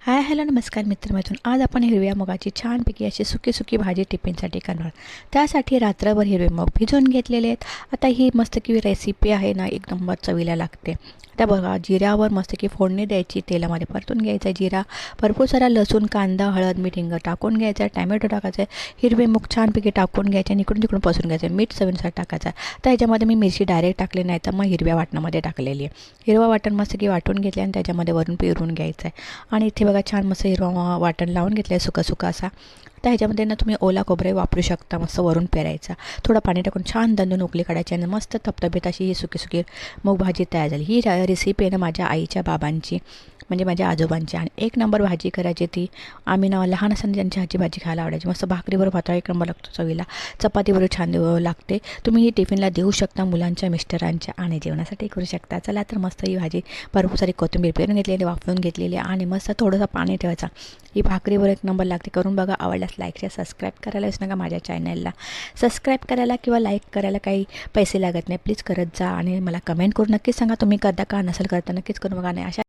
Hi hello नमस्कार मित्रमैत्रीण, आज आपण हिरव्या मुगाची छानपैकी अशी सुकी भाजी टिफिनसाठी करणार. त्यासाठी रात्रभर हिरवे मूग भिजवून घेतलेले आहेत. आता ही मस्त की रेसिपी आहे ना, एक नंबर चवीला लागते. आता बघा, जिऱ्यावर मस्त की फोडणी द्यायची, तेलामध्ये परतून घ्यायचा जिरा, भरपूर सारा लसूण, कांदा, हळद, मीठ, हिंग टाकून घ्यायचा, टॅमॅटो टाकायचा, हिरवे मूग छानपैकी टाकून घ्यायचे आणि इकडून तिकडून पसरून घ्यायचं, मीठ चवीनुसार टाकायचं. तर ह्याच्यामध्ये मी मिरची डायरेक्ट टाकली नाही, तर मग हिरव्या वाटणामध्ये टाकलेली आहे. हिरवा वाटण मस्त की वाटून घेतले आणि त्याच्यामध्ये वरून पेरून घ्यायचं आहे. आणि इथे बघा छान मस्त हिरवा वाटण लावून घेतलं आहे सुका असा. तर ह्याच्यामध्ये ना तुम्ही ओला खोबरे वापरू शकता, मस्त वरून पेरायचा, थोडं पाणी टाकून छान दंदून उकळी काढायची आणि मस्त थपथपीत अशी ही सुकी मूग भाजी तयार झाली. ही रेसिपी आहे ना माझ्या आईच्या बाबांची, म्हणजे माझ्या आजोबांची, आणि एक नंबर भाजी करायची ती. आम्ही ना लहान असताना त्यांची हाची भाजी खायला आवडायची. मस्त भाकरीबरोबर भाता एक नंबर लागतो चवीला, चपातीबरोबर छान लागते. तुम्ही ही टिफिनला देऊ शकता, मुलांच्या, मिस्टरांच्या, आणि जेवणासाठी करू शकता. चला तर मस्त ही भाजी भरपूर सारी कोथिंबीर पेरून घेतलेली, वाफवून घेतलेली, आणि मस्त थोडंसं पाणी ठेवायचा. ही भाकरीवर एक नंबर लागते. करून बघा, आवडल्यास लाईक शेअर सबस्क्राईब करायला विसरू नका. माझ्या चॅनलला सबस्क्राईब करायला किंवा लाईक करायला काही पैसे लागत नाही, प्लीज करत जा. आणि मला कमेंट करून नक्कीच सांगा तुम्ही करता का, नसेल करता नक्कीच करून बघा. नाही अशा